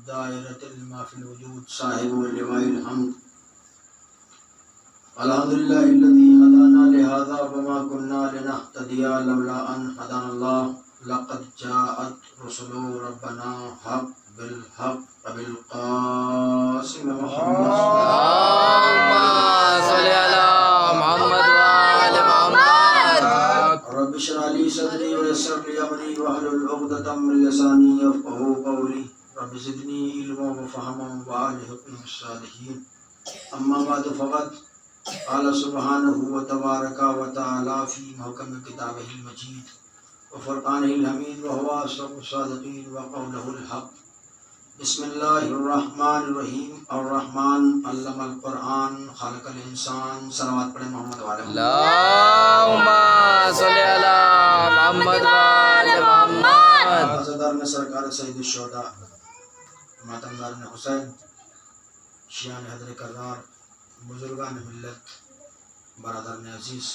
دائرۃ ما فی الوجود صاحب اللواء الحمد الحمدللہ الذی ہدانا لہذا وما كنا لنهتدی لولا ان ہدانا اللہ لقد جاءت رسل ربنا حق بالحق بالقاسم محمد رب اشرح لي صدري ويسر لي امري واحلل عقدة من لساني يفقهوا قولي رب زدني علما وفهما وعلى حكم الصالحين اما بعد فقد قال سبحانه وتبارك وتعالى في محكم كتابه المجيد وفرقانه الحميد وهو أصدق الصادقين وقوله الحق بسم الله الرحمن الرحيم الرحمن علم القرآن خلق الانسان صلوات پڑھیں محمد وعلى اللهم صل على محمد وعلى محمد. عزادار نے سرکار سید الشہداء ماتمدار نے حسین شیعان حیدر کرار بزرگان ملت برادر نے عزیز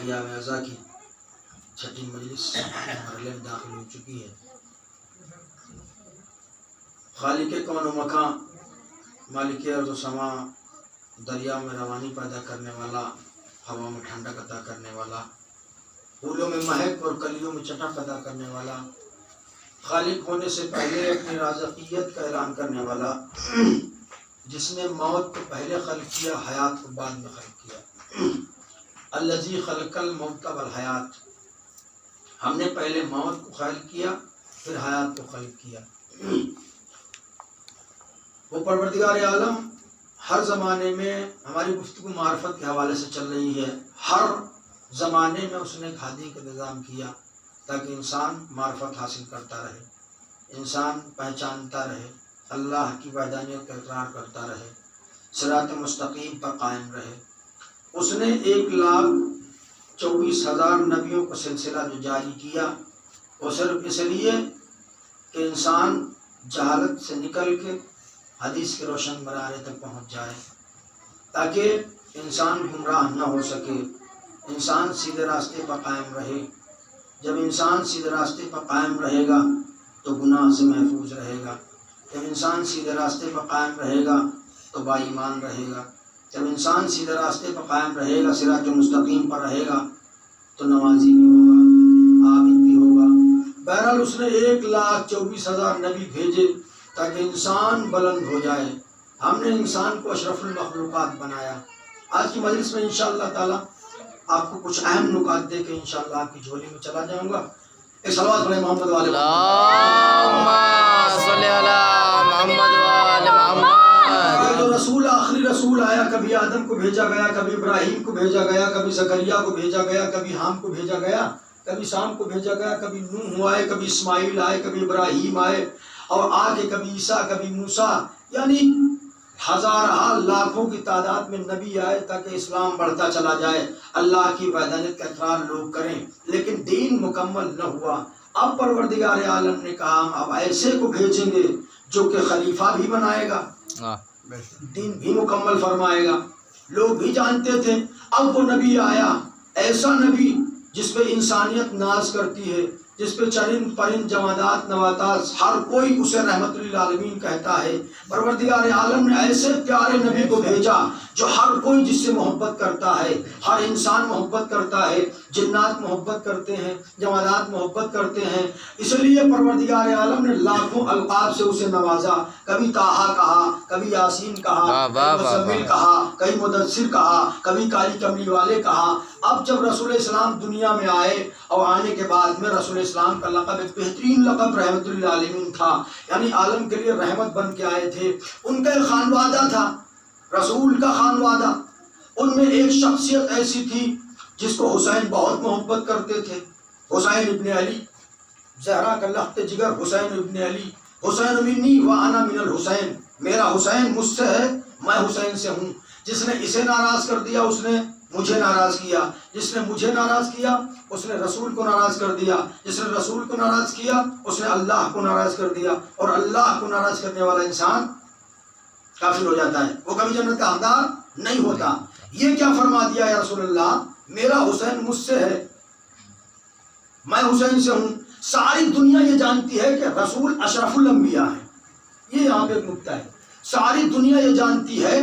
ایام اعزا کی چھٹی مجلس مرحلے میں داخل ہو چکی ہے. خالق کون و مکان مالک ارض و سما دریا میں روانی پیدا کرنے والا ہوا میں ٹھنڈک عطا کرنے والا پھولوں میں مہک اور کلیوں میں چٹا پیدا کرنے والا خالق ہونے سے پہلے اپنی رازقیت کا اعلان کرنے والا جس نے موت کو پہلے خلق کیا حیات کو بعد میں خلق کیا. الذی خلق الموت والحیات ہم نے پہلے موت کو خلق کیا پھر حیات کو خلق کیا. وہ پروردگار عالم ہر زمانے میں ہماری گفتگو معرفت کے حوالے سے چل رہی ہے. ہر زمانے میں اس نے کھادی کا انتظام کیا تاکہ انسان معرفت حاصل کرتا رہے, انسان پہچانتا رہے, اللہ کی وحدانیت کا اقرار کرتا رہے, صراط مستقیم پر قائم رہے. اس نے 1,24,000 نبیوں کا سلسلہ جو جاری کیا وہ صرف اس لیے کہ انسان جہالت سے نکل کے حدیث کے روشن منارے تک پہنچ جائے, تاکہ انسان گمراہ نہ ہو سکے, انسان سیدھے راستے پر قائم رہے. جب انسان سیدھے راستے پر قائم رہے گا تو گناہ سے محفوظ رہے گا. جب انسان سیدھے راستے پر قائم رہے گا تو با ایمان رہے گا. جب انسان سیدھے راستے پر قائم رہے گا, صراط مستقیم پر رہے گا, تو نمازی بھی ہوگا, عابد بھی ہوگا. بہرحال اس نے 1,24,000 نبی بھیجے تاکہ انسان بلند ہو جائے. ہم نے انسان کو اشرف المخلوقات بنایا. آج کی مجلس میں انشاءاللہ تعالی آپ کو کچھ اہم نکات دے کے انشاءاللہ آپ کی جھولی میں چلا جاؤں گا. ایک صلوات پڑھیں محمد والے اللهم صل على محمد وعلى محمد. یہ جو رسول آخری رسول آیا, کبھی آدم کو بھیجا گیا, کبھی ابراہیم کو بھیجا گیا, کبھی زکریا کو بھیجا گیا, کبھی حام کو بھیجا گیا, کبھی سام کو بھیجا گیا, کبھی نوح آئے, کبھی اسماعیل آئے, کبھی ابراہیم آئے, اور آگے کبھی عیسیٰ, کبھی موسیٰ, یعنی ہزارہ لاکھوں کی تعداد میں نبی آئے تاکہ اسلام بڑھتا چلا جائے, اللہ کی وحدانیت کا اقرار لوگ کریں, لیکن دین مکمل نہ ہوا. اب پروردگار عالم نے کہا ہم اب ایسے کو بھیجیں گے جو کہ خلیفہ بھی بنائے گا, دین بھی مکمل فرمائے گا. لوگ بھی جانتے تھے. اب وہ نبی آیا, ایسا نبی جس پہ انسانیت ناز کرتی ہے, جس پہ چرند پرند جمادات نباتات ہر کوئی اسے رحمت للعالمین کہتا ہے. پروردگار عالم نے ایسے پیارے نبی کو بھیجا جو ہر کوئی جس سے محبت کرتا ہے, ہر انسان محبت کرتا ہے, جنات محبت کرتے ہیں, جمادات محبت کرتے ہیں. اس لیے پروردگار عالم نے لاکھوں القاب سے اسے نوازا. کبھی طٰہٰ کہا, کبھی یاسین کہا, کبھی مزمل کہا, کبھی مدثر کہا, کبھی کالی کملی والے کہا. اب جب رسول اسلام دنیا میں آئے اور آنے کے بعد میں رسول اسلام کا لقب ایک بہترین لقب رحمت للعالمین تھا, یعنی عالم کے لیے رحمت بن کے آئے تھے. ان کا ایک خانوادہ تھا, رسول کا خانوادہ. ان میں ایک شخصیت ایسی تھی جس کو حسین بہت محبت کرتے تھے, حسین ابن علی, زہرا کا لخت جگر حسین ابن علی. حسین منی و انا من الحسین, میرا حسین مجھ سے ہے, میں حسین سے ہوں. جس نے اسے ناراض کر دیا اس نے مجھے ناراض کیا, جس نے مجھے ناراض کیا اس نے رسول کو ناراض کر دیا, جس نے رسول کو ناراض کیا اس نے اللہ کو ناراض کر دیا, اور اللہ کو ناراض کرنے والا انسان کافر ہو جاتا ہے, وہ کبھی جنت کا حقدار نہیں ہوتا. یہ کیا فرما دیا یا رسول اللہ, میرا حسین مجھ سے ہے, میں حسین سے ہوں. ساری دنیا یہ جانتی ہے کہ رسول اشرف الانبیاء ہیں, یہ یہاں پہ ایک نکتہ ہے. ساری دنیا یہ جانتی ہے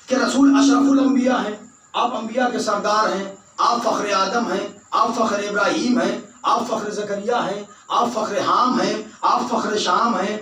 کہ رسول اشرف الانبیاء ہیں، آپ انبیاء کے سردار ہیں، آپ فخر آدم ہیں، آپ فخر ابراہیم ہیں، آپ فخر زکریا ہیں، آپ فخر حام ہیں، آپ فخر شام ہیں،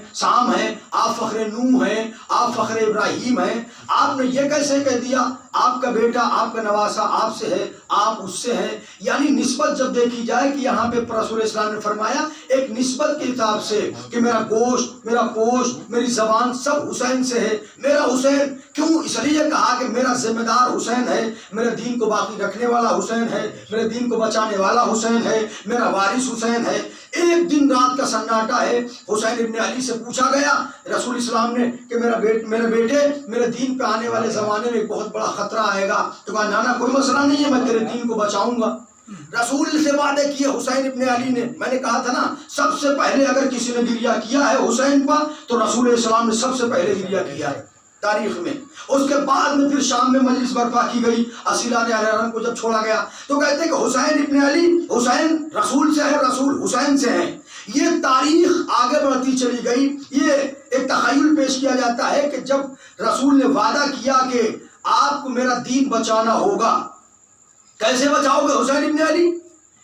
آپ فخر نوح ہیں، آپ فخر ابراہیم ہیں. آپ نے یہ کیسے کہہ دیا آپ کا بیٹا، آپ کا نواسا آپ سے ہے، آپ اس سے ہیں؟ یعنی نسبت جب دیکھی جائے کہ یہاں پہ رسول اسلام نے فرمایا ایک نسبت کے حساب سے کہ میرا گوشت، میرا پوشت، میری زبان سب حسین سے ہے. میرا حسین کیوں؟ اس لیے کہا کہ میرا ذمہ دار حسین ہے، میرے دین کو باقی رکھنے والا حسین ہے، میرے دین کو بچانے والا حسین ہے، میرا وارث حسین ہے. ایک دن رات کا سناٹا ہے. حسین ابن علی سے پوچھا گیا رسول اسلام نے کہ میرے بیٹے میرے دین پہ آنے والے زمانے میں بہت بڑا خطرہ آئے گا. تو کہا نانا کوئی مسئلہ نہیں ہے، میں تیرے دین کو بچاؤں گا. رسول سے وعدے کیے حسین ابن علی نے. میں نے کہا تھا نا سب سے پہلے اگر کسی نے گریہ کیا ہے حسین پر تو رسول اسلام نے سب سے پہلے گریہ کیا ہے تاریخ میں. اس کے بعد میں پھر شام میں مجلس برپا کی گئی. اسیلہ نے علیہ کو جب چھوڑا گیا تو کہتے ہیں کہ حسین ابن علی، حسین رسول سے ہے، رسول حسین سے ہیں. یہ تاریخ آگے بڑھتی چلی گئی. یہ ایک تخیل پیش کیا جاتا ہے کہ جب رسول نے وعدہ کیا کہ آپ کو میرا دین بچانا ہوگا، کیسے بچاؤ گے حسین ابن علی؟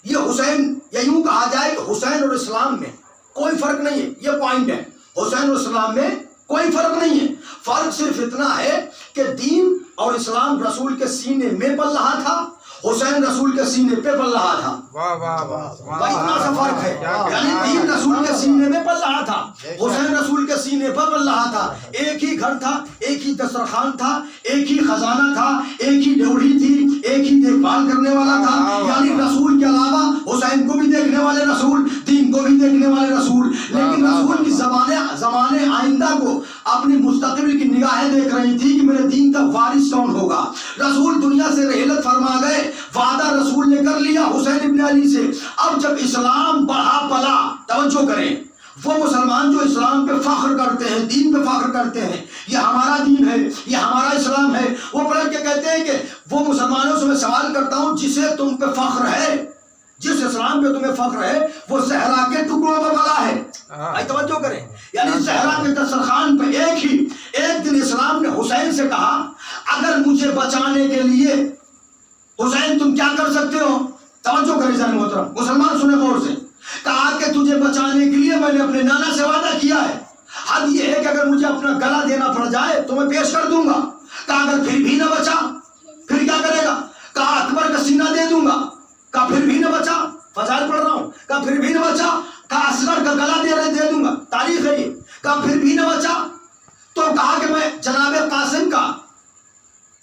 یہ حسین، یا یوں کہا جائے کہ حسین اور اسلام میں کوئی فرق نہیں ہے. یہ پوائنٹ ہے، حسین اور اسلام میں کوئی فرق نہیں ہے. فرق صرف اتنا ہے کہ دین اور اسلام رسول کے سینے میں پل رہا تھا، حسین رسول کے سینے پہ پل رہا تھا. اتنا سا فرق ہے. یعنی دین رسول کے سینے میں پل رہا تھا، حسین رسول کے سینے پر پل رہا تھا. ایک ہی گھر تھا، ایک ہی دسترخوان تھا، ایک ہی خزانہ تھا، ایک ہی ڈیوڑی تھی، ایک ہی دیکھ بھال کرنے والا تھا. یعنی رسول کے علاوہ حسین کو بھی دیکھنے والے رسول، دین کو بھی دیکھنے والے رسول. لیکن رسول کی زمانے آئندہ کو اپنی مستقبل کی نگاہیں دیکھ رہی تھی کہ میرے دین کا وارث کون ہوگا. رسول دنیا سے رحلت فرما گئے، وعدہ رسول نے کر لیا حسین ابن علی سے. اب جب اسلام بڑھا پلا، توجہ کریں، وہ مسلمان جو اسلام پہ فخر کرتے ہیں، دین پہ فخر کرتے ہیں، یہ ہمارا دین ہے، یہ ہمارا اسلام ہے، وہ پلٹ کے کہتے ہیں کہ وہ مسلمانوں سے میں سوال کرتا ہوں جسے تم پہ فخر ہے، جس اسلام پہ تمہیں فخر ہے وہ صحرا کے ٹکڑوں پر بلا ہے. بھائی توجہ کریں، یعنی صحرا کے دسترخوان پہ ایک دن اسلام نے حسین سے کہا اگر مجھے بچانے کے لیے حسین تم کیا کر سکتے ہو؟ توجہ کریں جان محترم، مسلمان سنیں غور سے. کہا کہ تجھے بچانے کے لیے میں نے اپنے نانا سے وعدہ کیا ہے، حد یہ ہے کہ اگر مجھے اپنا گلا دینا پڑ جائے تو میں پیش کر دوں گا. کہا اگر پھر بھی نہ بچا پھر کیا کرے گا؟ کہا اکبر کا سینہ دے دوں گا. کہا پھر بھی نہ بچا، فضائل پڑھ رہا ہوں. کہا پھر بھی نہ بچا. کہا اصغر کا گلا دے دوں گا، تاریخ ہے یہ. کہا پھر بھی نہ بچا تو کہا کہ میں جناب قاسم کا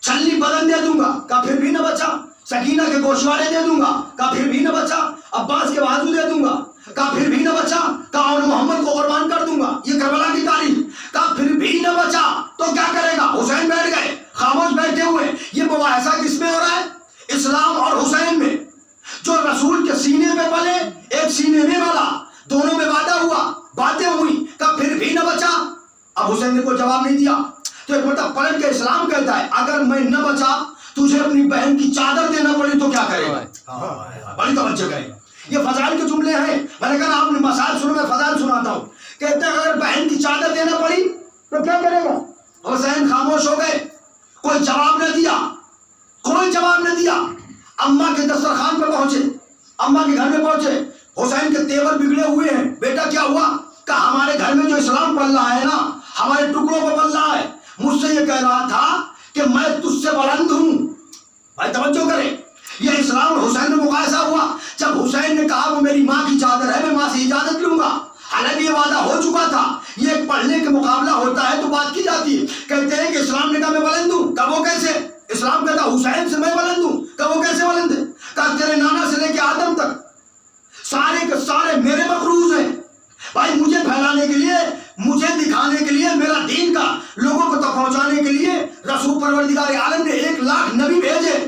چھلی بدن دے دوں گا. کہا پھر بھی نہ بچا. سکینہ کے گوشوارے دے دوں گا. کہا پھر بھی نہ بچا. عباس کے بازو دے دوں گا. کہا پھر بھی نہ بچا. کہا اور محمد کو قربان کر دوں گا. یہ کربلا کی تاریخ. کہا پھر بھی نہ بچا تو کیا کرے گا؟ حسین بیٹھ گئے خاموش بیٹھے ہوئے. یہ مباحثہ کس میں ہو رہا ہے؟ اسلام اور حسین میں. جو رسول کے سینے پہ پلے، ایک سینے میں والا، دونوں میں وعدہ ہوا، باتیں ہوئی. کہا پھر بھی نہ بچا. اب حسین نے کوئی جواب نہیں دیا تو ایک مرتبہ پلٹ کے اسلام کہتا ہے اگر میں نہ بچا تجھے اپنی بہن کی چادر دینا پڑی تو کیا کرے گا؟ بڑی توجہ کریں، یہ فضائل کے جملے ہیں. میں نے کہا آپ نے مسائل سنو، میں فضائل سناتا ہوں. کہتے ہیں اگر بہن کی چادر دینا پڑی تو کیا کرے گا؟ حسین خاموش ہو گئے، کوئی جواب نہ دیا، کوئی جواب نہ دیا. اماں کے دسترخوان پہ پہنچے، اماں کے گھر میں پہنچے. حسین کے تیور بگڑے ہوئے ہیں. بیٹا کیا ہوا؟ کہا ہمارے گھر میں جو اسلام پل رہا ہے نا، ہمارے ٹکڑوں پہ پل رہا ہے. مجھ سے یہ کہہ رہا تھا کہ میں تجھ سے بلند ہوں. بھائی توجہ کریں، یہ اسلام اور حسین میں مقایسہ ہوا. جب حسین نے کہا وہ میری ماں کی چادر ہے، میں ماں سے اجازت لوں گا، حالانکہ یہ وعدہ ہو چکا تھا. یہ ایک پڑھنے کا مقابلہ ہوتا ہے تو بات کی جاتی ہے. کہتے ہیں کہ اسلام نے کہا میں بلند ہوں. کہا وہ کیسے؟ اسلام کہتا حسین سے میں بلند ہوں. کہا وہ کیسے بلند ہے؟ کہا تیرے نانا سے لے کے آدم تک سارے کے سارے میرے مقروض ہیں. بھائی مجھے پھیلانے کے لیے، مجھے دکھانے کے لیے، میرا دین کا لوگوں کو تک پہنچانے کے لیے رسول پروردگار عالم نے 1,00,000 نبی بھیجے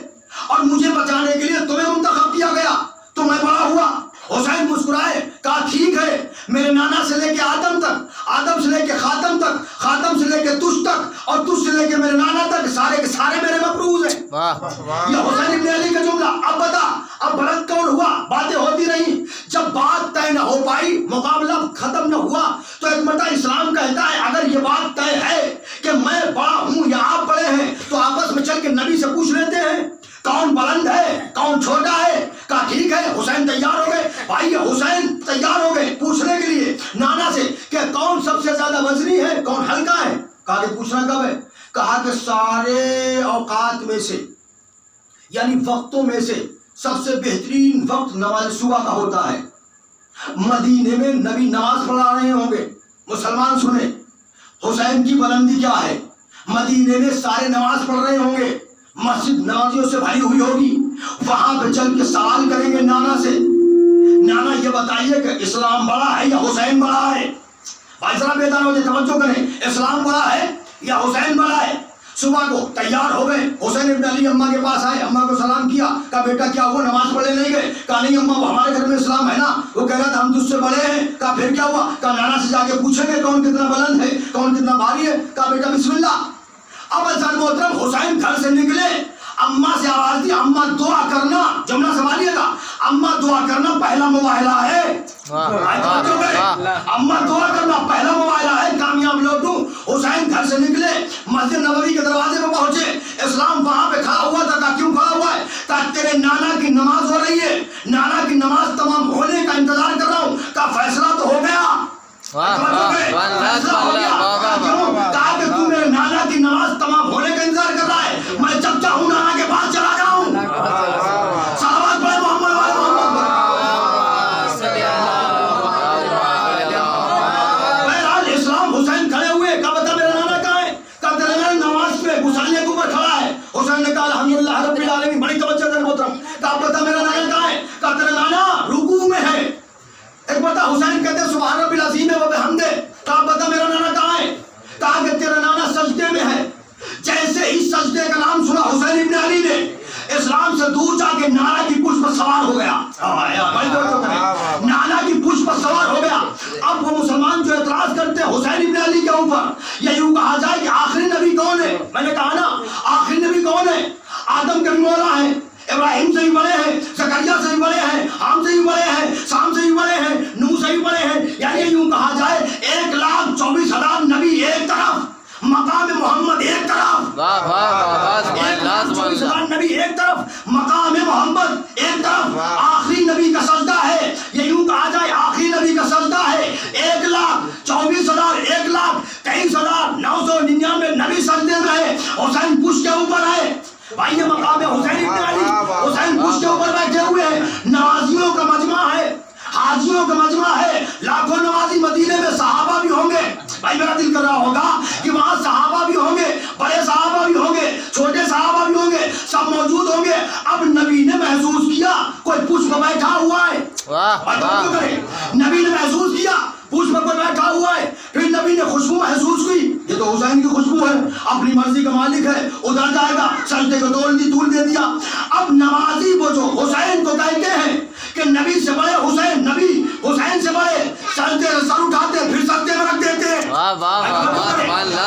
اور مجھے بچانے کے لیے تمہیں منتخب کیا گیا تو میں بڑا ہوا. حسین مسکرائے، کہا ٹھیک ہے، میرے نانا سے لے کے آدم تک، آدم سے لے کے خاتم تک، خاتم سے لے کے تجھ تک اور تجھ سے لے کے میرے نانا تک سارے کے سارے میرے مقروض ہیں. یہ حسین ابن علی کا جملہ. اب بتا اب بلند کون ہوا؟ باتیں ہوتی رہی. جب بات طے نہ ہو پائی، مقابلہ ختم نہ ہوا تو ایک مرتبہ اسلام کہتا ہے اگر یہ بات سے زیادہ وزنی ہے؟ کون ہلکا ہے؟ کہا کہ پوچھنا کب ہے؟ کہا کہ سارے اوقات میں سے یعنی وقتوں میں سے سب سے بہترین وقت نماز صبح کا ہوتا ہے. مدینے میں نبی نماز پڑھا رہے ہوں گے. مسلمان سنیں، حسین کی بلندی کیا ہے. مدینے میں سارے نماز پڑھ رہے ہوں گے، مسجد نمازیوں سے بھری ہوئی ہوگی. وہاں پہ چل کے سوال کریں گے نانا سے، نانا یہ بتائیے کہ اسلام بڑا ہے یا حسین بڑا ہے؟ بھائی ذرا بیدار ہو جائے، توجہ کریں، اسلام بڑا ہے یا حسین بڑا ہے؟ صبح کو تیار ہو گئے، حسین ابن علی اماں کے پاس آئے، اماں کو سلام کیا، کہا بیٹا کیا ہوا نماز پڑھنے نہیں گئے؟ کہا نہیں اماں وہ ہمارے گھر میں اسلام ہے نا. وہ کہہ رہا تھا ہم تجھ سے بڑے ہیں. کہا پھر کیا ہوا؟ کہا نانا سے جا کے پوچھیں گے کون کتنا بلند ہے، کون کتنا بھاری ہے. کہا بیٹا بسم اللہ. اب عزیزان محترم حسین گھر سے نکلے، اماں سے آواز دی اماں دعا کرنا. جملہ سنبھالیے گا، اماں دعا کرنا پہلا مباہلہ ہے. اماں دعا کرنا پہلا مباہلہ ہے، کامیاب لوگ ہوں. حسین گھر سے نکلے، مسجد نبوی کے دروازے پہ پہنچے، اسلام وہاں پہ کھڑا ہوا تھا. کہا کیوں کھڑا ہوا ہے؟ کہا تیرے نانا کی نماز ہو رہی ہے، نانا کی نماز تمام ہونے کا انتظار کر رہا ہوں. کہا فیصلہ تو ہو گیا. فیصلہ ہو گیا. کہا کہ تو میرے نانا کی نماز تمام ہونے کا انتظار کر رہا ہے، میں جب چاہوں نانا کے پاس چلا جاؤں. صلوات پڑھے محمد والے محمد. بہرحال اسلام حسین کھڑے ہوئے. کہا بتا میرا نانا کہاں ہے؟ کہا تیرا نانا نماز پہ گھسالنے کے اوپر کھڑا ہے. حسین نے کہا الحمدللہ رب العالمین. بڑی توجہ دے محترم. کہا بتا میرا نانا کہاں ہے؟ کہا تیرا نانا رکوع میں ہے. ایک بتا حسین کہتے ہیں سبحان رب العظیم و بحمدہ. کہا بتا میرا نانا کہاں ہے؟ کہا کہ تیرا نانا سجدے میں ہے. جیسے ہی سجدے کا نام سنا حسین ابن علی نے اسلام سے دور جا کے نانا کی پشت پر سوار ہو گیا. نانا کی پشت پر سوار ہو گیا. اب وہ مسلمان جو اعتراض کرتے ہیں حسین ابن علی کے اوپر، یا یوں کہا جائے کہ آخری نبی کون ہے؟ میں نے کہا نا آخری نبی کون ہے؟ آدم کا بھی مولا ہے، ابراہیم سے بھی بڑے ہیں، زکریا سے بھی بڑے ہیں، حام سے بھی بڑے ہیں، سام سے بھی بڑے ہیں، نوح سے بھی بڑے ہیں. یعنی یوں کہا جائے 1,24,000 نبی ایک طرف، مقام محمد ایک طرف، 1,24,000 نبی ایک طرف، مقام محمد ایک طرف. آخری نبی کا سجدہ ہے، یہ یوں کہا جائے آخری نبی کا سجدہ ہے. 1,24,000 1,23,999 نبی سجدے میں ہے، حسین پشت کے اوپر ہے. بھائی یہ مقام ہے حسین ابن علی. حسین پشت کے اوپر بیٹھے ہوئے ہیں. نمازیوں کا مجمع ہے، حاجیوں کا مجمع ہے، لاکھوں نمازی. مدینے میں صحابہ بھی ہوں گے. بھائی میرا دل کر رہا ہوگا کہ وہاں صحابہ بھی ہوں گے، بڑے صحابہ بھی ہوں گے، چھوٹے صحابہ بھی ہوں گے، سب موجود ہوں گے. اب نبی نے محسوس کیا کوئی پشت پر بیٹھا ہوا ہے. نبی نے محسوس کیا پشت پر بیٹھا ہوا ہے. پھر نبی نے خوشبو محسوس کی، یہ تو حسین کی خوشبو ہے، اپنی مرضی کا مالک ہے، ادھر جائے گا. سجدے کو طول دے دیا. اب نمازی وہ جو حسین کو کہتے ہیں کہ نبی سے بڑے حسین، نبی حسین سے بڑے، سجدے سے سر اٹھاتے پھر سجدے میں رکھ دیتے.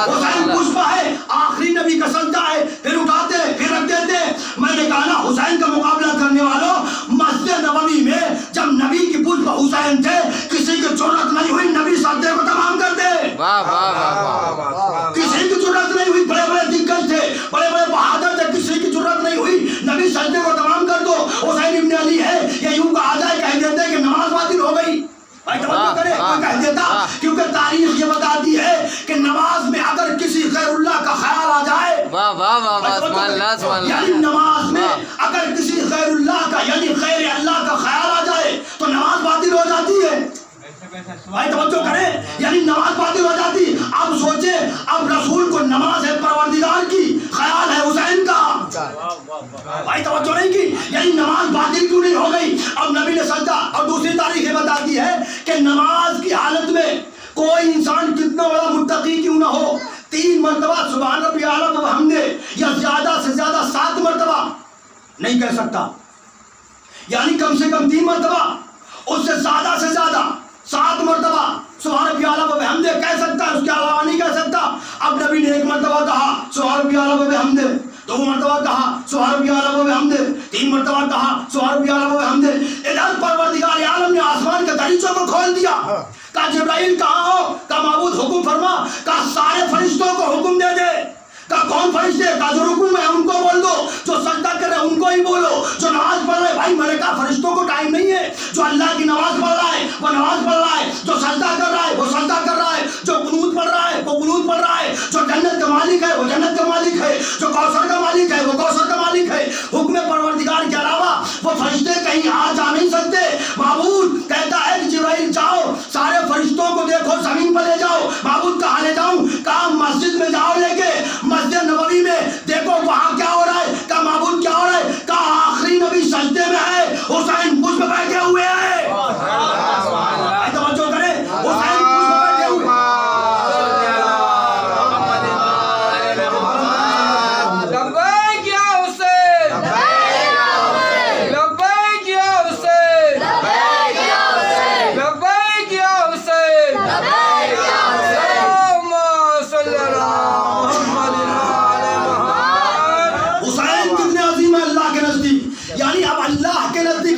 حسین پشت ہے، آخری نبی کا سجدہ ہے، پھر اٹھاتے پھر رکھ دیتے. میں نے کہا نا حسین کا مقابلہ کرنے والوں، مسجد نبوی میں جب نبی کی پشت پر حسین تھے کسی کی ضرورت نہیں ہوئی نبی سجدے کو تمام کر دے. کسی کی ضرورت نہیں ہوئی. بڑے بڑے دگج تھے، بڑے بڑے بہادر تھے، کسی کی ضرورت نہیں ہوئی نبی سجدے کو تمام کر دو. حسین ابن علی ہے، یا یوں کہا جائے کہہ دیتے کہ نماز باطل ہو گئی. بھائی توجہ کرے، کوئی کہہ دیتا، کیونکہ تاریخ یہ بتاتی ہے کہ نماز میں اگر کسی غیر اللہ کا خیال آ جائے، یعنی نماز میں اگر کسی غیر اللہ کا یعنی غیر اللہ کا خیال آ جائے تو نماز باطل ہو جاتی ہے. بھائی توجہ کریں، یعنی نماز باطل ہو جاتی. اب سوچیں، اب رسول کو نماز ہے پروردگار کی، خیال ہے حسین کا. بھائی توجہ نہیں کی، یعنی نماز باطل کیوں نہیں ہو گئی؟ اب نبی نے سجدہ. اور دوسری تاریخ یہ بتاتی ہے کہ نماز کی حالت میں کوئی انسان کتنا بڑا متقی کیوں نہ ہو، 3 مرتبہ سبحان ربی اعلیٰ و بحمدہ یا زیادہ سے زیادہ 7 مرتبہ نہیں کہہ سکتا. یعنی کم سے کم 3 مرتبہ، اس سے زیادہ 7 مرتبہ سبحان ربی اعلیٰ و بحمدہ کہہ سکتا ہے، اس کے علاوہ نہیں کہہ سکتا. اب نبی نے 1 مرتبہ کہا سبحان ربی اعلیٰ و بحمدہ، 2 مرتبہ کہا سبحان ربی اعلیٰ و بحمدہ، 3 مرتبہ کہا سبحان ربی اعلیٰ و بحمدہ. ادھر پروردگار عالم نے آسمان کے دریچوں کو کھول دیا. کہا جبرائیل کہاں ہو؟ کہا معبود حکم فرما. کہا سارے فرشتوں کو حکم دے دے کہا کون فرشتے؟ کہا جو رکوع میں ان کو بول دو، جو سجدہ کر رہے ان کو ہی بولو، جو نماز پڑھ رہے بھائی میں نے کہا فرشتوں کو ٹائم نہیں ہے، جو اللہ کی نماز پڑھ رہا ہے وہ نماز پڑھ رہا ہے، جو سجدہ کر رہا ہے وہ سجدہ کر رہا ہے، جو قنوت پڑھ رہا ہے وہ قنوت پڑھ رہا ہے، جو جنت کا مالک ہے وہ جنت کا مالک ہے، جو کوثر کا مالک ہے وہ کوثر کا مالک ہے۔ حکم پروردگار کے علاوہ وہ فرشتے کہیں آ جا نہیں سکتے۔ معبود کہتا ہے کہ جبرائیل جاؤ سارے فرشتوں کو دیکھو زمین پر لے جاؤ۔ معبود کہاں لے جاؤں؟ کہا مسجد میں جاؤ لے کے، مسجد نبوی میں دیکھو وہاں کیا ہو رہا ہے۔ کہا معبود کیا ہو رہا ہے؟ کہا آخری نبی سجدے میں ہے، حسین پشت پہ بیٹھے ہوئے ہیں۔ توجہ کریں، حسین پشت پہ بیٹھے ہوئے ہیں۔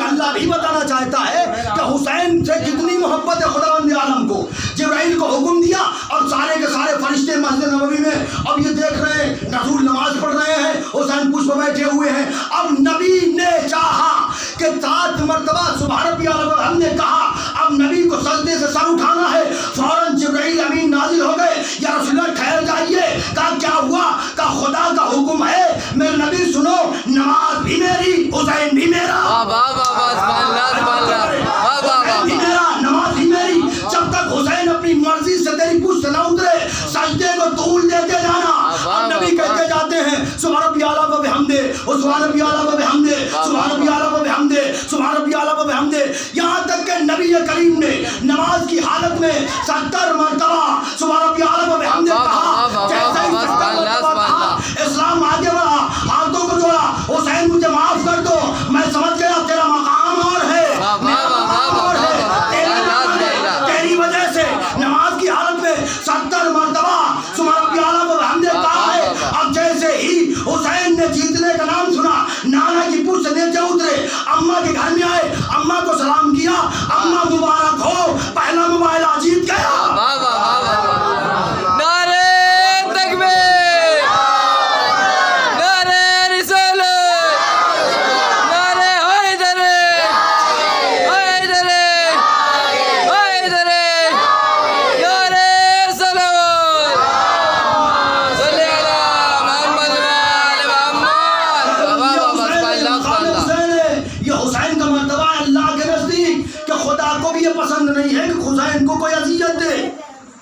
اللہ بھی بتانا چاہتا ہے کہ حسین سے کتنی محبت ہے خداوند عالم کو۔ جبرائیل کو حکم دیا اور سارے کے سارے فرشتے مسجد نبوی میں اب یہ دیکھ رہے ہیں رسول نماز پڑھ رہے ہیں، حسین پشت پہ بیٹھے ہوئے ہیں۔ اب نبی نے چاہا کہ 7 مرتبہ سبحان ربی اعلیٰ، ہم نے کہا اب نبی کو سجدے سے سر اٹھانا ہے۔ فوراً جبرائیل امین نازل ہو گئے، یا رسول اللہ ٹھہر جائیے۔ کہا کیا ہوا؟ کہا خدا کا حکم ہے میرے نبی سنو، نماز بھی میری حسین بھی میرا، نماز ہی میری۔ جب تک حسین اپنی مرضی سے تیری پشت نہ اترے سجدے کو طول دیتے جانا۔ اب نبی کہتے جاتے ہیں سبحان ربی اعلیٰ و بحمدہ، سبحان ربی اعلیٰ و بحمدہ، سبحان ربی اعلیٰ و بحمدہ، سبحان ربی اعلیٰ و بحمدہ، یہاں تک کہ نبی کریم نے نماز کی حالت میں 70 مرتبہ سبحان ربی اعلیٰ و بحمدہ کہا۔ جیسے ہی 70 مرتبہ کہا اسلام آگے بڑھا، ہاتھوں کو جوڑا، حسین مجھے معاف کر دو، میں سمجھ گیا تیرا مقام اور ہے، تیری وجہ سے نماز کی حالت میں 70 مرتبہ سبحان ربی اعلیٰ و بحمدہ کہا ہے۔ اب جیسے ہی حسین نے جیتنے کا نام سنا، نانا کی پشت سے نیچے اترے، اماں کے گھر میں آئے، اماں کو سلام کیا، اماں مبارک ہو، پہلا مباحثہ جیت گیا۔ پسند نہیں ہے کہ حسین کو کوئی اذیت دے،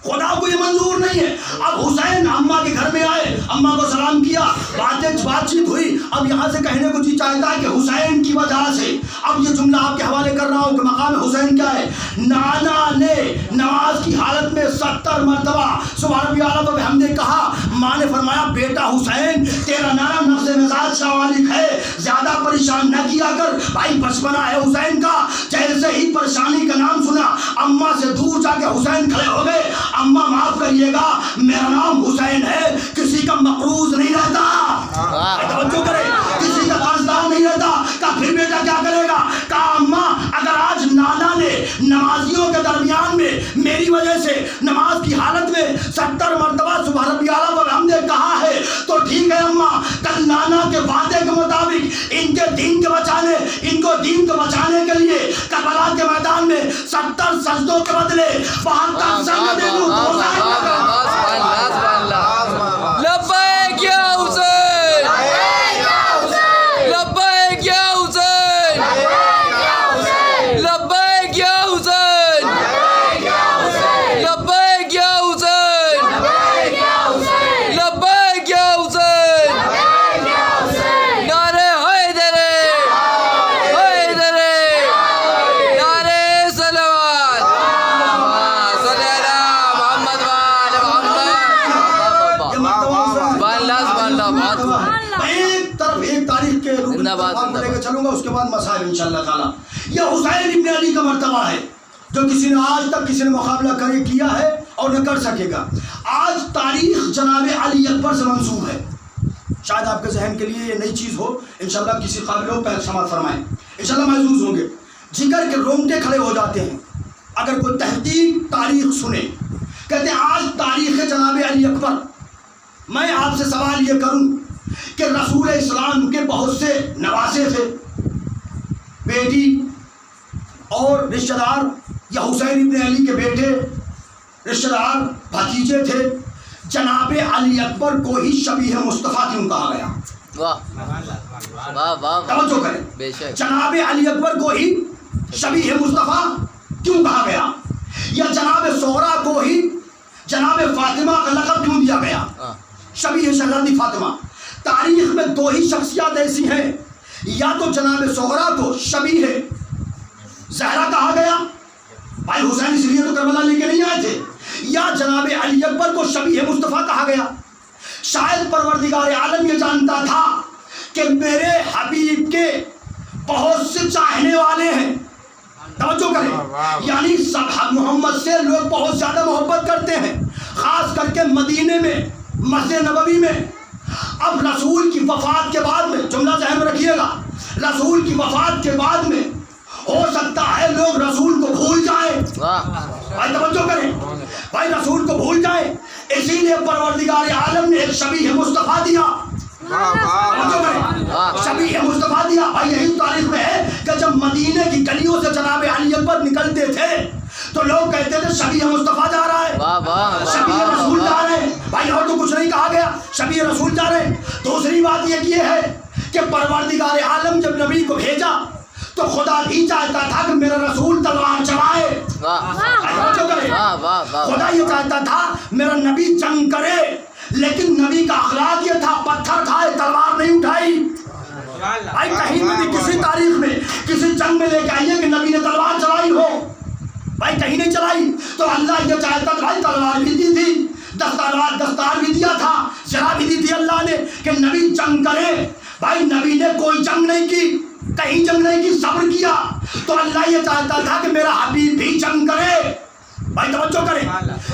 خدا کو یہ منظور نہیں ہے۔ اب حسین اماں کے گھر میں آئے، اماں کو سلام کیا، بات چیت ہوئی۔ اب یہاں سے کہنے کو جی چاہتا ہے کہ حسین کی وجہ سے، اب یہ جملہ آپ کے حوالے کر رہا ہوں کہ مقام حسین کیا ہے۔ نانا نے نماز کی حالت میں 70 مرتبہ سبحان ربی اعلیٰ و بحمدہ کہا۔ ماں نے فرمایا بیٹا حسین تیرا نانا نفس مزاج کا مالک ہے، زیادہ پریشان نہ کیا کر، بھائی بچپنا ہے حسین کا۔ جیسے ہی پریشانی کا نام سنا اماں سے دور جا کے حسین کھڑے ہو گئے۔ اماں معاف کریے گا میرا نام حسین ہے، کسی کا مقروض نہیں رہتا، توجہ کرے، کسی کا قرضدار نہیں رہتا۔ کہا پھر بیٹا کیا کرے گا؟ کہا اماں اگر آج نانا نے نمازیوں کے درمیان میں میری وجہ سے نماز کی حالت میں 70 مرتبہ سبحان ربی اعلیٰ و بحمدہ کہا ہے تو ٹھیک ہے اماں، کل نانا کے وعدے کے مطابق ان کو دین کو بچانے کے لیے کربلا کے میدان میں 70 سجدوں کے بدلے 72 سجدے دے دوں۔ لبیک یا حسین، لبیک یا حسین، لبیک یا حسین، لبیک یا حسین، لبیک یا حسین، نعرہ حیدر، حیدر، نعرہ صلوات، صلی اللہ محمد وآل محمد۔ ایک طرف ایک تاریخ کے روپ میں لے کے چلوں گا، اس کے بعد مسائل انشاءاللہ تعالی۔ یہ حسین ابن علی کا مرتبہ ہے جو کسی نے آج تک کسی نے مقابلہ کیا ہے اور نہ کر سکے گا۔ آج تاریخ جناب علی اکبر سے منسوب ہے، شاید آپ کے ذہن کے لیے یہ نئی چیز ہو، انشاءاللہ کسی قابل ہو پہل سماعت فرمائیں، انشاءاللہ محظوظ ہوں گے۔ جگر کے رونگٹے کھڑے ہو جاتے ہیں اگر کوئی تحقیق تاریخ سنے۔ کہتے ہیں آج تاریخ جناب علی اکبر میں آپ سے سوال یہ کروں کہ رسول اسلام کے بہت سے نواسے تھے، بیٹی اور رشتہ دار، یا حسین ابن علی کے بیٹے رشتہ دار بھتیجے تھے، جناب علی اکبر کو ہی شبیہ مصطفیٰ کیوں کہا گیا؟ واہ واہ واہ، توجہ کریں، بے شک، جناب علی اکبر کو ہی شبیہ مصطفیٰ کیوں کہا گیا؟ یا جناب زہرا کو ہی جناب فاطمہ کا لقب کیوں دیا گیا؟ شبیہ شہزادی فاطمہ۔ تاریخ میں دو ہی شخصیات ایسی ہیں، یا تو جناب زہرا کو شبیہ زہرا کہا گیا، بھائی حسین اس لیے تو کربلا لے کے نہیں آئے تھے، یا جناب علی اکبر کو شبیہ مصطفیٰ کہا گیا۔ شاید پروردگار عالم یہ جانتا تھا کہ میرے حبیب کے بہت سے چاہنے والے ہیں، توجہ کریں، یعنی سب محمد سے لوگ بہت زیادہ محبت کرتے ہیں، خاص کر کے مدینے میں، مسجد نبوی میں۔ اب رسول کی وفات کے بعد میں، جملہ ذہن میں رکھیے گا، رسول کی وفات کے بعد میں ہو سکتا ہے لوگ رسول کو بھول جائیں، بھائی توجہ کریں، بھائی رسول کو بھول جائیں، اسی لیے پروردگار عالم نے ایک شبیہ مصطفیٰ دیا، توجہ کریں، شبیہ مصطفیٰ دیا۔ بھائی یہی تاریخ میں ہے کہ جب مدینے کی گلیوں سے جناب علی اکبر نکلتے تھے تو لوگ کہتے تھے شبیہ مصطفیٰ جا رہا ہے، شبیہ رسول جا رہے ہیں، بھائی اور تو کچھ نہیں کہا گیا، شبیہ رسول جا رہے ہیں۔ دوسری بات یہ ہے کہ پروردگار عالم جب نبی کو بھیجا تو خدا بھی چاہتا تھا کہ میرا رسول تلوار چلائے، خدا یہ چاہتا تھا میرا نبی جنگ کرے، لیکن نبی کا اخلاق یہ تھا پتھر کھائے تلوار نہیں اٹھائی۔ بھائی کہیں بھی کسی تاریخ میں کسی جنگ میں لے کے آئیے کہ نبی نے تلوار چلائی ہو، بھائی کہیں نہیں چلائی۔ تو اللہ یہ چاہتا تھا، بھائی تلوار بھی دی تھی، دستار بھی دیا تھا، ذرا بھی دی تھی اللہ نے کہ نبی جنگ کرے۔ بھائی نبی نے کوئی جنگ نہیں کی، کہیں جنگ نہیں کی، صبر کیا۔ تو اللہ یہ چاہتا تھا کہ میرا حبیب بھی جنگ کرے، بھائی توجہ کریں،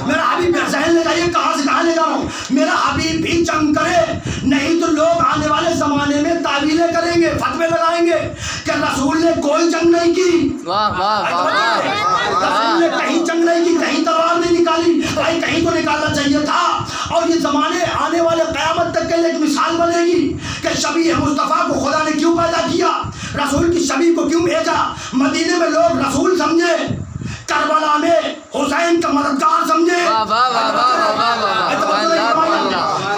میرا حبیب ذہن لے جائیے کہاں سے کہاں لے جا رہا ہوں، میرا حبیب بھی جنگ کرے، نہیں تو لوگ آنے والے زمانے میں تعویلیں کریں گے، فتوے لگائیں گے کہ رسول نے کوئی جنگ نہیں کی، رسول نے کہیں جنگ نہیں کی، کہیں تلوار نہیں نکالی، بھائی کہیں تو نکالنا چاہیے تھا۔ اور یہ زمانے آنے والے قیامت تک کے لیے ایک مثال بنے گی کہ شبیہ مصطفیٰ کو خدا نے کیوں پیدا کیا، رسول کی شبیہ کو کیوں بھیجا۔ مدینے میں لوگ رسول سمجھے، کربلا میں حسین کا مددگار سمجھے۔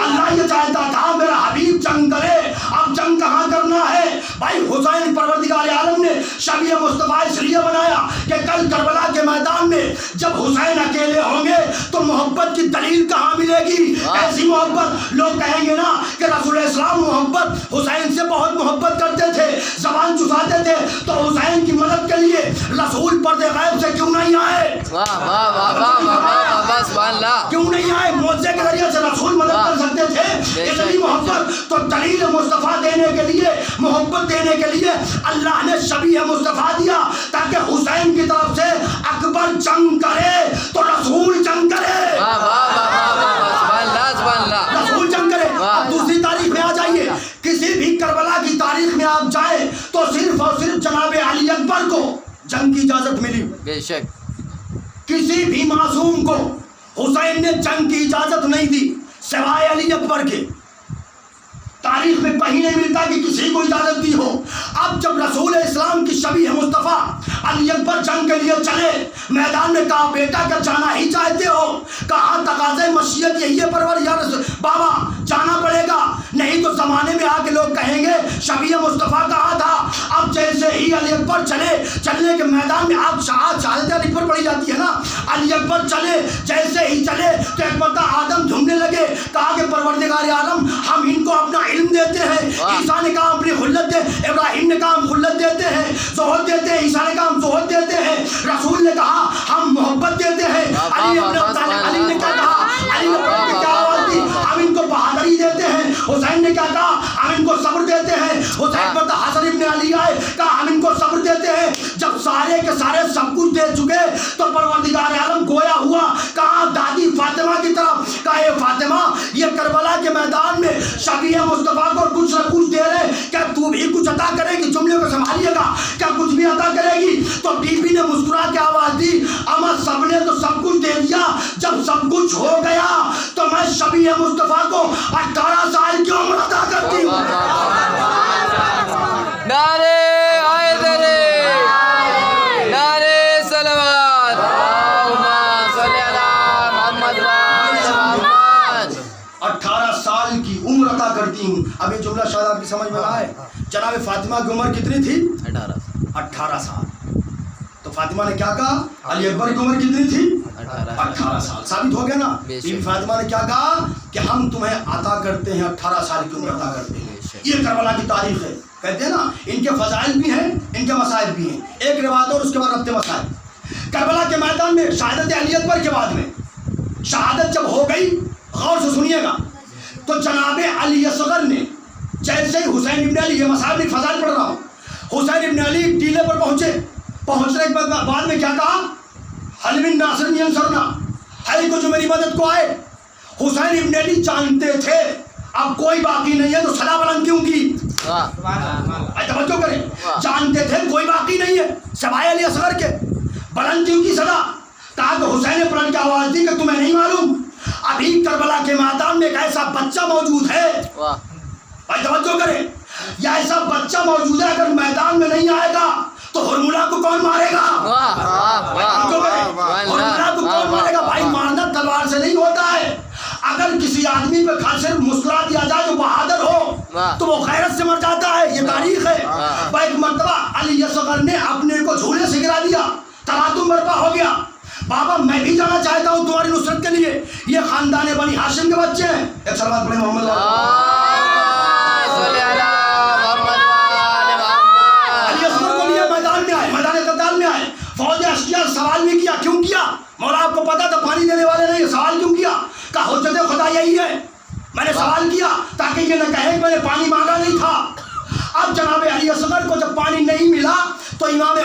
اللہ یہ چاہتا تھا میرا حبیب جنگ کرے، اب جنگ کہاں کرنا ہے؟ بھائی حسین پروردگار عالم نے شبیہ مصطفیٰ اس لیے بنایا کہ کل کربلا کے میدان میں جب حسین اکیلے ہوں گے تو محبت کی دلیل کہاں ملے گی؟ ایسی محبت لوگ کہیں گے نا کہ رسول اسلام محبت حسین سے بہت محبت کرتے تھے، زبان چساتے تھے، تو حسین کی مدد کے لیے رسول پردے غیب سے کیوں نہیں آئے؟ کیوں نہیں آئے؟ معجزے کے ذریعے سے رسول مدد کر سکتے تھے، اتنی محبت۔ تو دلیل مصطفیٰ دینے کے لیے، محبت دینے کے لیے اللہ نے شبیہ مصطفیٰ دیا تاکہ حسین کی طرف سے اکبر جنگ کرے تو رسول جنگ کرے، رسول جنگ کرے۔ اب دوسری تاریخ میں آ جائیے، کسی بھی کربلا کی تاریخ میں آپ جائیں تو صرف اور صرف جناب علی اکبر کو جنگ کی اجازت ملی، بے شک، کسی بھی معصوم کو حسین نے جنگ کی اجازت نہیں دی سوائے علی اکبر کے۔ تاریخ میں کہیں نہیں ملتا کہ کسی کو اجازت دی ہو۔ اب جب رسول اسلام کی شبیہ مصطفیٰ علی اکبر جنگ کے لیے چلے، میدان میں کہا بیٹا کیا جانا ہی چاہتے ہو؟ کہا تقاضۂ مشیت یہی ہے پرور یا رسول بابا جانا پڑے گا، نہیں تو زمانے میں آ کے لوگ کہیں گے شبیہ مصطفیٰ کہا تھا۔ اب جیسے ہی علی اکبر چلنے کے میدان میں آپ شہادت علی اکبر پڑھی جاتی ہے نا، علی اکبر چلے، جیسے ہی چلے تو ایک مرتبہ آدم جھومنے لگے، کہا کہ پروردگار عالم ہم ان کو اپنا علم دیتے ہیں، عیسیٰ نے کہا اپنی خلت دے، ابراہیم نے کہا ہم خلت دیتے ہیں، زہد دیتے ہیں، عیسیٰ نے کہا ہم زہد دیتے ہیں، رسول نے کہا ہم محبت دیتے ہیں، علی نے کیا کہا، علی نے کیا آواز دی، ہم ان کو بہادری دیتے ہیں، حسین نے کیا کہا ہم ان کو صبر دیتے ہیں، حسین پر حسن ابن علی آئے، کہا ہم ان کو صبر دیتے ہیں۔ جب سارے کے سارے سب کچھ دے چکے تو پروردگار عالم گویا ہوا، کہا دادی فاطمہ کی طرف، کہا اے فاطمہ یہ کربلا کے میدان میں شبیہ مصطفیٰ کو کچھ نہ کچھ دے رہے، کیا تو بھی کچھ عطا کرے گی؟ جملے کو سنبھالیے گا، کیا کچھ بھی عطا کرے گی؟ تو بی بی نے مسکرا کے آواز دی، اما سب نے تو سب کچھ دے دیا، جب سب کچھ ہو گیا تو میں شبیہ نبی مصطفیٰ کو 18 سال کی عمر عطا کرتی ہوں۔ نعرے حیدری، نعرے صلوات، اللہم صلی علی محمد و آل محمد۔ 18 سال کی عمر عطا کرتی ہوں۔ اب یہ جملہ شاید آپ کی سمجھ میں آئے۔ جناب فاطمہ کی عمر کتنی تھی؟ 18 سال۔ تو فاطمہ نے کیا کہا؟ علی اکبر کی عمر کتنی تھی؟ 18 سال۔ ثابت ہو گیا نا؟ بی بی فاطمہ نے کیا کہا کہ ہم تمہیں عطا کرتے ہیں 18 سال کی عمر عطا کرتے ہیں۔ یہ کربلا کی تاریخ ہے۔ کہتے ہیں نا ان کے فضائل بھی ہیں، ان کے مسائل بھی ہیں۔ ایک روایت اور اس کے بعد ربط مسائل۔ کربلا کے میدان میں شہادت علی اکبر کے بعد میں شہادت جب ہو گئی، غور سے سنیے گا، تو جناب علی اصغر نے جیسے ہی حسین ابن علی، یہ مسائل بھی فضائل پڑھ رہا ہوں، حسین ابن علی ٹیلے پر پہنچنے کے بعد میں کیا کہا؟ حل من ناصر ینصرنا، ہے کو جو میری مدد کو آئے۔ حسین ابن علی جانتے تھے اب کوئی باقی نہیں ہے، تو صدا بلند کیوں کی؟ توجہ کریں، جانتے تھے کوئی باقی نہیں ہے سوائے علی اصغر کے، بلند کیوں کی صدا؟ تاکہ حسین نے پلٹ کے آواز دی کہ تمہیں نہیں معلوم ابھی کربلا کے میدان میں ایک ایسا بچہ موجود ہے، توجہ کریں، یہ ایسا بچہ موجود ہے، اگر میدان میں نہیں آئے گا تو ہرملا کو کون مارے گا؟ ہرملا کو کون مارے گا؟ بھائی مارنا تلوار سے نہیں ہوتا ہے۔ اگر کسی آدمی پہ صرف مسکرا دیا جائے جو بہادر ہو تو وہ غیرت سے مر جاتا ہے، یہ تاریخ ہے۔ بھائی ایک مرتبہ علی اصغر نے اپنے کو جھولے سے گرا دیا، تراتم برپا ہو گیا، بابا میں بھی جانا چاہتا ہوں تمہاری نصرت کے لیے، یہ خاندان بنی ہاشم کے بچے ہیں۔ ایک صلوات پڑھیں محمد فوج اشکیا سوال بھی کیا، کیوں کیا؟ مولا آپ کو پتا تھا پانی دینے والے نہیں، سوال کیوں کیا؟ کہا حجت خدا یہی ہے، میں نے سوال کیا تاکہ یہ نہ کہے کہ میں نے پانی مانگا نہیں تھا۔ اب جناب علی اصغر کو جب پانی نہیں ملا تو امام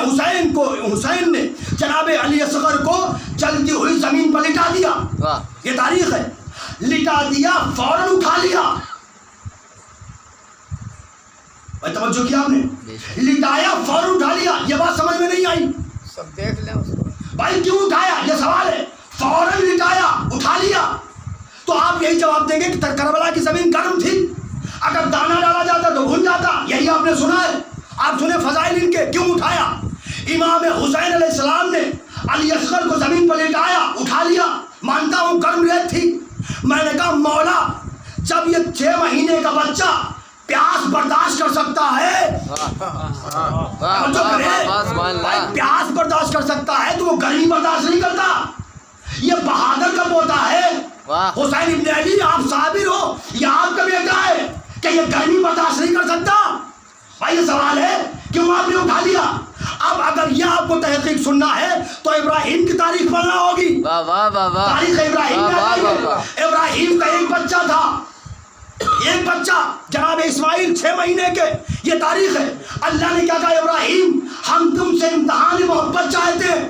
حسین نے جناب علی اصغر کو جلتی ہوئی زمین پر لٹا دیا، یہ تاریخ ہے، لٹا دیا، فوراً اٹھا لیا۔ بھائی توجہ کیا آپ نے؟ لٹایا، فوراً اٹھا لیا، یہ بات سمجھ میں نہیں آئی؟ سب دیکھ لیں اس کو۔ بھائی کیوں اٹھایا یہ سوال ہے، فوراً لٹایا، اٹھا لیا، تو آپ یہی جواب دیں گے کہ کربلا کی زمین گرم تھی، اگر دانا ڈالا جاتا تو بھن جاتا، یہی آپ نے سنا ہے۔ آپ سنیں فضائل ان کے، کیوں اٹھایا؟ امام حسین علیہ السلام نے علی اصغر کو زمین پر لٹایا، اٹھا لیا، مانتا ہوں گرم ریت تھی، میں نے کہا مولا جب یہ 6 مہینے کا بچہ پیاس برداشت کر سکتا ہے، پیاس برداشت کر سکتا ہے تو وہ گرمی برداشت نہیں کرتا، یہ بہادر کا پوتا ہے حسین ابن علی، آپ صابر ہو، یہ آپ کا بیٹا ہے کہ یہ گرمی برداشت نہیں کر سکتا؟ بھائی یہ سوال ہے کیوں آپ نے اٹھا لیا؟ اب اگر یہ آپ کو تحقیق سننا ہے تو ابراہیم کی تاریخ پڑھنا ہوگی، تاریخ ابراہیم میں ابراہیم کا ایک بچہ تھا، ایک بچہ جناب اسماعیل 6 مہینے کے، یہ تاریخ ہے۔ اللہ نے کیا کہا؟ ابراہیم ہم تم سے امتحان محبت چاہتے ہیں۔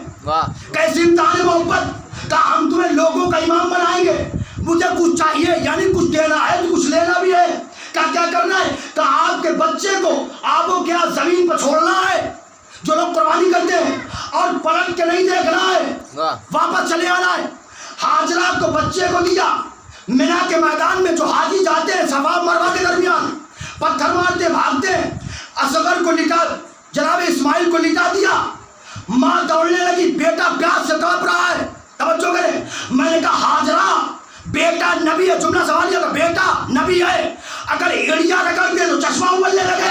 کیسی امتحان محبت؟ کہا ہم تمہیں لوگوں کا امام بنائیں گے، مجھے کچھ چاہیے، یعنی کچھ دینا ہے تو کچھ لینا بھی ہے۔ کیا کرنا ہے؟ کہا آپ کے بچے کو آپ کو کیا زمین پر چھوڑنا ہے، جو لوگ قربانی کرتے ہیں، اور پلٹ کے نہیں دیکھنا ہے، واپس چلے آنا ہے۔ ہاجرہ کو بچے کو دیا، مینا کے میدان میں جو حاجی جاتے ہیں صفا مروہ کے درمیان پتھر مارتے بھاگتے ہیں، اصغر کو لٹا، جناب اسماعیل کو لٹا دیا، ماں دوڑنے لگی، بیٹا پیاس سے تڑپ رہا ہے، توجہ کریں، میں نے کہا ہاجرہ بیٹا نبی ہے، جملہ سوال یہ بیٹا نبی ہے، اگر ایڑیا رگڑ دے تو چشمہ اولنے لگے،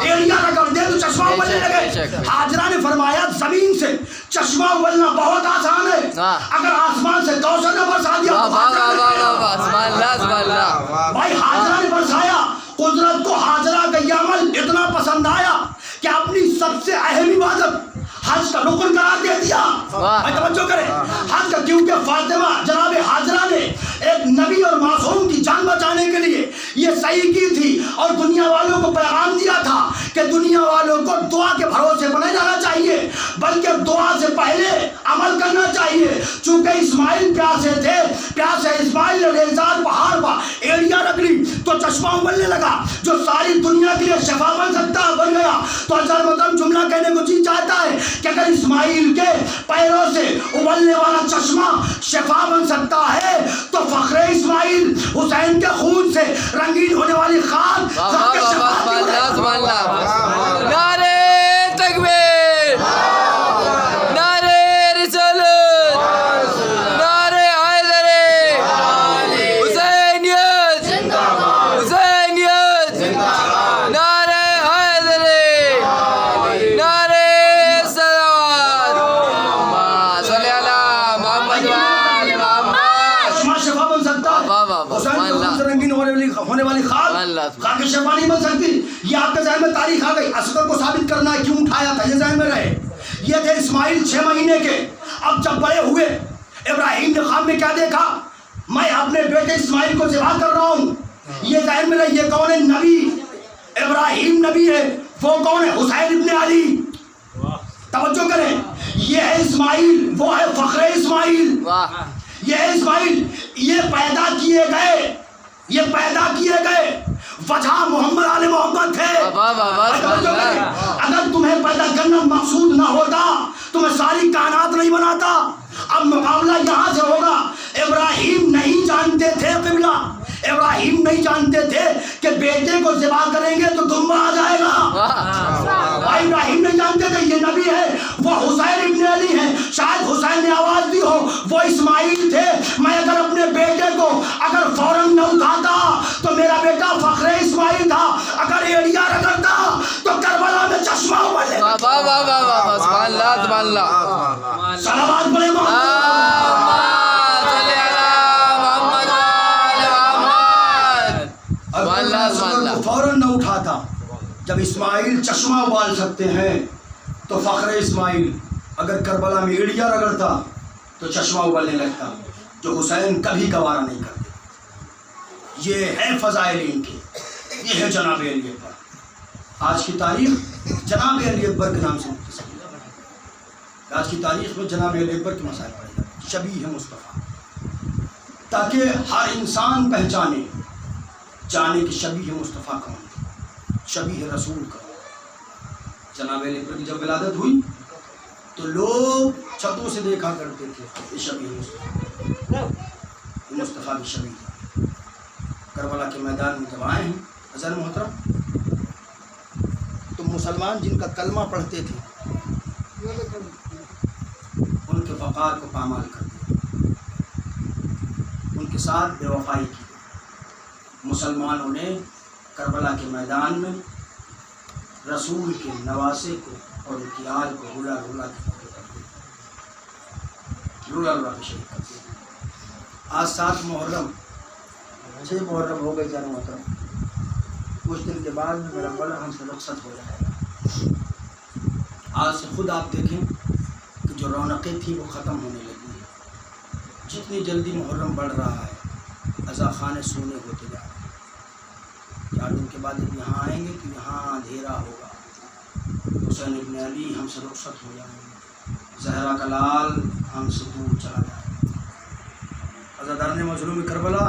ایڑیا رگڑ دے تو چشمہ اولنے لگے۔ حاجرہ نے فرمایا زمین سے چشمہ اولنا بہت آسان ہے، اگر آسمان سے کوثر نے برسا دیا تو بھائی حاجرہ نے برسایا۔ قدرت کو حاجرہ کا یہ عمل اتنا پسند آیا کہ اپنی سب سے اہم عبادت حج کا رکن قرار دے دیا۔ توجہ کریں، حج کا، کیونکہ فاطمہ جناب حاجرہ نے ایک نبی اور معصوم کی جان بچانے کے لیے یہ صحیح کی تھی، اور دنیا والوں کو پیغام دیا تھا کہ دنیا والوں کو دعا کے بھروسے پر نہیں جانا چاہیے، بلکہ دعا سے پہلے عمل کرنا چاہیے۔ چونکہ اسماعیل پیاسے تھے، پیاسے اسماعیل نے ریزار پہاڑ پر ایڑیا رکھ لی تو چشمہ ابلنے لگا، جو ساری دنیا کے لیے شفا بن سکتا بن گیا۔ تو حضرت مطلب جملہ کہنے کو جی چاہتا ہے کہ اگر اسماعیل کے پیروں سے ابلنے والا چشمہ بن سکتا ہے تو فخر اسماعیل حسین کے خون سے رنگین ہونے والی خاک خاک شفاعت کی وجہ سے۔ نعرے تکبیر، نعرے رسالت، نعرے حیدری، حسینیت، حسینیت، نعرے حیدری، نعرے صلوات، اللہم صلی علی محمد وآل محمد۔ شما شفا بن سکتا ہے، واہ واہ واہ، حسین کے خون سے رنگین ہونے والی خاک خاک شفا نہیں بن سکتی۔ یہ آپ کے ذہن میں تاریخ آ گئی، اصغر کو ثابت کرنا ہے کیوں اٹھایا تھا، یہ ذہن میں رہے۔ یہ تھے اسماعیل 6 مہینے کے، اب جب بڑے ہوئے ابراہیم نے خواب میں کیا دیکھا، میں اپنے بیٹے اسماعیل کو ذبح کر رہا ہوں، یہ ذہن میں رہے۔ یہ کون ہے؟ نبی ابراہیم نبی ہے، وہ کون ہے؟ حسین ابن علی۔ توجہ کریں، یہ ہے اسماعیل، وہ ہے فخر اسماعیل، واہ، یہ ہے اسماعیل۔ یہ پیدا کیے گئے، یہ پیدا کیے گئے وجہ محمد علیہ محمد تھے۔ واہ واہ واہ، اگر تمہیں پیدا کرنا مقصود نہ ہوتا تو میں ساری کائنات نہیں بناتا۔ اب مقابلہ یہاں سے ہوگا۔ ابراہیم نہیں جانتے تھے قبلہ، ابراہیم نہیں جانتے تھے کہ بیٹے کو ذبح کریں گے تو دمبا آ جائے گا۔ بھائی ابراہیم نہیں جانتے تھے یہ نبی ہے، وہ حسین ابن علی ہیں، شاید حسین نے آواز دی ہو، وہ اسماعیل تھے۔ میں اگر اپنے بیٹے کو اگر فوراً نہ اٹھاتا تو میرا بیٹا فخر اسماعیل تھا، اگر ایڑیا رگڑتا تو کربلا میں چشمہ ابلے۔ واہ واہ واہ واہ، سبحان اللہ سبحان اللہ، صلوات پڑھیں محمد۔ فوراً نہ اٹھاتا، جب اسماعیل چشمہ ابال سکتے ہیں تو فخر اسماعیل اگر کربلا میں ایڑیا رگڑتا تو چشمہ ابلنے لگتا، جو حسین کبھی گوارا نہیں کرتے۔ یہ ہے فضائل ان کے، یہ ہے جناب علی اکبر۔ آج کی تاریخ جناب علی اکبر کے نام سے متصل ہے۔ آج کی تاریخ میں جناب علی اکبر کے مسائل پڑھے جاتے ہیں، شبیہ مصطفیٰ، تاکہ ہر انسان پہچانے جانے کہ شبیہ مصطفیٰ کون ہے، شبیہ رسول کون ہے۔ جناب علی اکبر کی جب ولادت ہوئی تو لوگ چھتوں سے دیکھا کرتے تھے، یہ شبیہ مصطفیٰ، یہ مصطفیٰ کی شبیہ۔ کربلا کے میدان میں جب آئے ہیں حضرت محترم، تو مسلمان جن کا کلمہ پڑھتے تھے ان کے وقار کو پامال کر دیا، ان کے ساتھ بے وفائی کی۔ مسلمانوں نے کربلا کے میدان میں رسول کے نواسے کو اور ان کی آل کو رلا رلا کے شہید کر دیا۔ آج 7 محرم، 6 محرم ہو گئے جانا محترم، کچھ دن کے بعد میرا بڑا ہم سے رخصت ہو جائے گا۔ آج سے خود آپ دیکھیں کہ جو رونقیں تھیں وہ ختم ہونے لگی ہیں۔ جتنی جلدی محرم بڑھ رہا ہے عزا خانے سونے ہوتے جا رہے ہیں۔ 4 دن کے بعد جب یہاں آئیں گے تو یہاں اندھیرا ہوگا، حسین ابن علی ہم سے رخصت ہو جائیں گے، زہرا کا لال ہم سے دور چلا جائے گا۔ عزاداران مظلوم کربلا،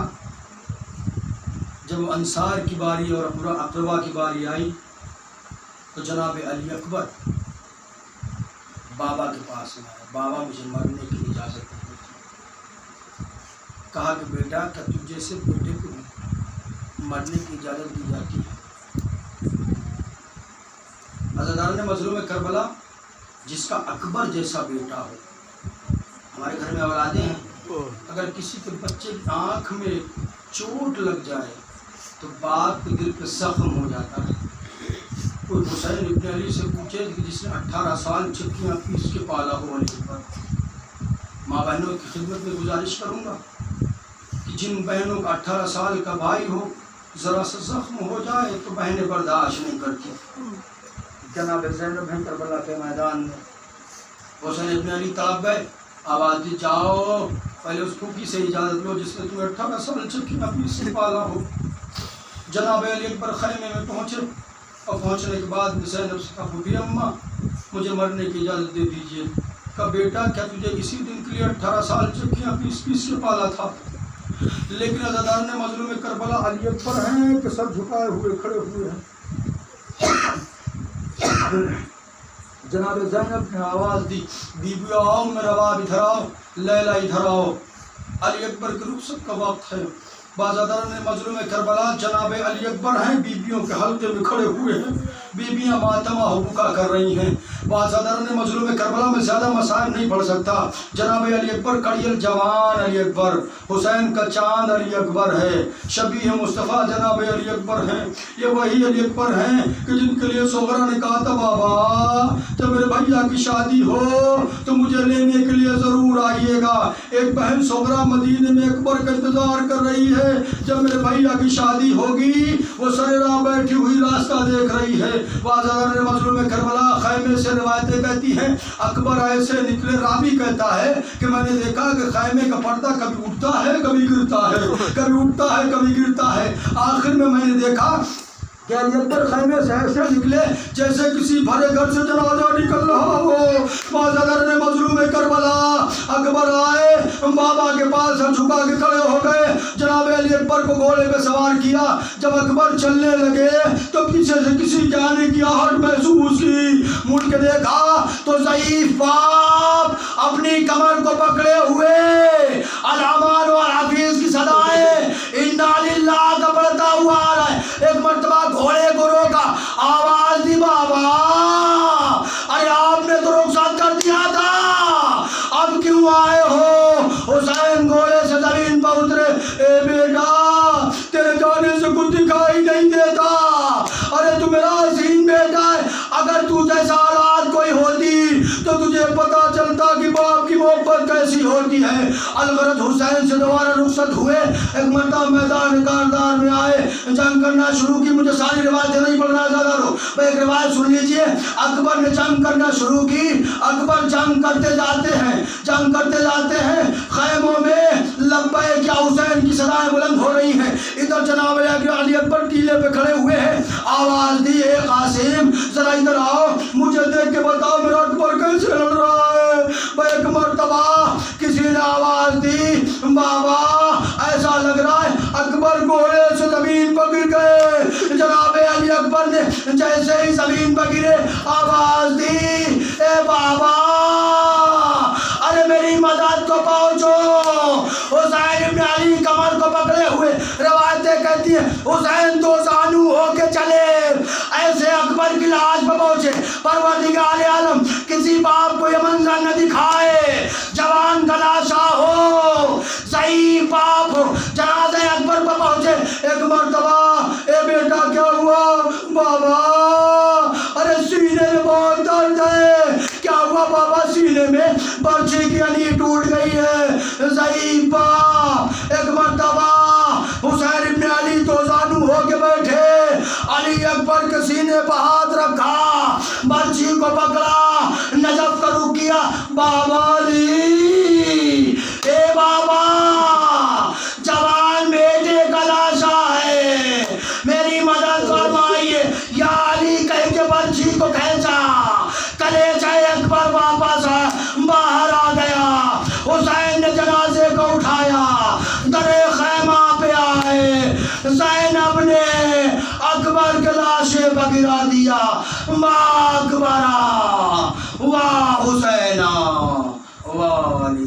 جب انصار کی باری اور اقربا کی باری آئی تو جناب علی اکبر بابا کے پاس میں آئے، بابا مجھے مرنے کی اجازت نہیں تھی۔ کہا کہ بیٹا کیا تجھے سے بیٹے کو مرنے کی اجازت دی جاتی ہے؟ عزاداران مظلوم کربلا، جس کا اکبر جیسا بیٹا ہو، ہمارے گھر میں اولادیں ہیں، اگر کسی کے بچے کی آنکھ میں چوٹ لگ جائے تو باپ کے دل پہ زخم ہو جاتا ہے۔ کوئی حسین ابن علی سے پوچھے کہ جس نے 18 سال چکیاں پیس کے پالا ہو علی پر، ماں بہنوں کی خدمت میں گزارش کروں گا کہ جن بہنوں کا 18 سال کا بھائی ہو ذرا سا زخم ہو جائے تو بہنیں برداشت نہیں کرتی۔ جناب زینب ہیں کربلا کے میدان میں، حسین ابن علی طلب گئے، آواز دی جاؤ پہلے اس پھوپھی سے اجازت لو جس نے تمہیں 18 سال چکیاں پیس کے پالا ہو۔ جناب علی اکبر خیمے میں پہنچے اور پہنچنے کے بعد زینب سے کہا پھوپھی اماں مجھے مرنے کی اجازت دے دیجیے۔ کہا بیٹا کیا تجھے اسی دن کے لیے 18 سال چکیاں پیس کے پالا تھا؟ لیکن عزاداران مظلوم کربلا علی اکبر ہیں کہ سر جھکائے ہوئے کھڑے ہوئے ہیں۔ جناب زینب نے آواز دی، بیوی آؤ میرا باب ادھر آؤ، لیلا ادھر آؤ۔ علی اکبر کی رخصت کا وقت ہے. بازاداران مظلوم کربلا جناب علی اکبر ہیں، بیبیوں کے حلقے میں کھڑے ہوئے ہیں، بیبیاں ماتمہ ہو بکا کر رہی ہیں. بازاداران مظلوم کربلا میں زیادہ مسائل نہیں پڑھ سکتا. جناب علی اکبر کڑیل جوان علی اکبر، حسین کا چاند علی اکبر ہے، شبیہ مصطفیٰ جناب علی اکبر ہیں. یہ وہی علی اکبر ہیں کہ جن کے لیے صغرا نے کہا تھا بابا جب میرے بھیا کی شادی ہو تو مجھے لینے کے لیے ضرور آئیے گا. ایک بہن صغرا مدینے میں اکبر کا انتظار کر رہی ہے. جب میرے بھیا کی شادی ہوگی وہ سر راہ بیٹھی ہوئی راستہ دیکھ رہی ہے. بازاداران مظلوم کربلا خیمے سے روایتیں کہتی ہیں اکبر ایسے نکلے. راوی کہتا ہے کہ میں نے دیکھا کہ خیمے کا پردہ کبھی اٹھتا ہے کبھی گرتا ہے، کبھی اٹھتا ہے کبھی گرتا ہے. آخر میں نے دیکھا کہ علی اکبر خیمے سے ایسے نکلے جیسے کسی بھرے گھر سے جنازہ نکل رہا ہو. بازاداران مظلوم کربلا اکبر آئے، بابا کے پاس ہم جھکا کے کھڑے ہو گئے. جناب علی اکبر کو گھوڑے پہ سوار کیا. جب اکبر چلنے لگے تو پیچھے سے کسی کے آنے کی آہٹ محسوس کی. مڑ کے دیکھا تو ضعیف باپ اپنی کمر کو پکڑے ہوئے الامان اور حفیظ کی صدائیں انا للہ کا پڑھتا ہوا آ رہا ہے. ایک مرتبہ گھوڑے کو روکا، آواز دی بابا ارے آپ نے تو رخصت کر دیا تھا، اب کیوں آئے ہو؟ حسین گھوڑے سے زمین پر اترے. اے بیٹا تیرے جانے سے کچھ دکھائی نہیں دیتا، ارے تو میرا حسین بیٹا ہے. اگر تو جیسا حالات کوئی ہوتی تو تجھے پتا چلتا کہ باپ کی محبت کیسی ہوتی ہے. الغرض حسین سے دوبارہ رخصت ہوئے. ایک مرتبہ میدان کاردار میں آئے، جنگ کرنا شروع کی. مجھے ساری روایتیں نہیں پڑھنا زیادہ رو، ایک روایت سن لیجئے. اکبر نے جنگ کرنا شروع کی. اکبر جنگ کرتے جاتے ہیں، جنگ کرتے جاتے ہیں. خیموں میں لبیک یا حسین کی صدائیں بلند ہو رہی ہیں. ادھر جناب علی اکبر ٹیلے پہ کھڑے ہوئے ہیں. آواز دی اے قاسم ذرا ادھر آؤ، مجھے دیکھ کے بتاؤ میرا اکبر کیسے لڑ رہا ہے. ایک مرتبہ کسی نے آواز دی بابا ایسا لگ رہا ہے اکبر گھوڑے سے زمین پر گر گئے. جناب علی اکبر نے جیسے ہی زمین پر گرے آواز دی اے بابا ارے میری مدد کو پہنچو. حسین ابن علی کمر کو پکڑے ہوئے. روایتیں کہتی ہیں حسین دو زانو ہو کے چلے، ایسے اکبر کی لاش پہ پہنچے. پروردگار عالم کسی باپ کو یہ منظر نہ دکھائے، جوان کا لاشا ہو، ضعیف باپ ہو، جنازہ اکبر پہ پہنچے. ایک مرتبہ اے بیٹا کیا ہوا؟ بابا ارے سینے میں بہت درد ہے. کیا ہوا بابا؟ سینے میں برچھی کی انگلی ٹوٹ گئی ہے. ضعیف باپ. ایک مرتبہ حسین ابن علی دو زانو ہو کے بیٹھے، علی اکبر کے سینے پہ ہاتھ رکھا، برچھی کو پکڑا، نجف کا رخ کیا. بابا علی اے بابا جوان بیٹے کا لاشا ہے، میری مدد فرمائیے. یا علی کہہ کے برچھی کو کھینچا، کلیجہ اکبر واپس باہر آ گیا. حسین نے جنازے کو اٹھایا، در خیمہ پہ آئے. زینب نے اکبر کے لاشے پہ گرا دیا. واہ اکبرا، واہ حسینا، واہ علی.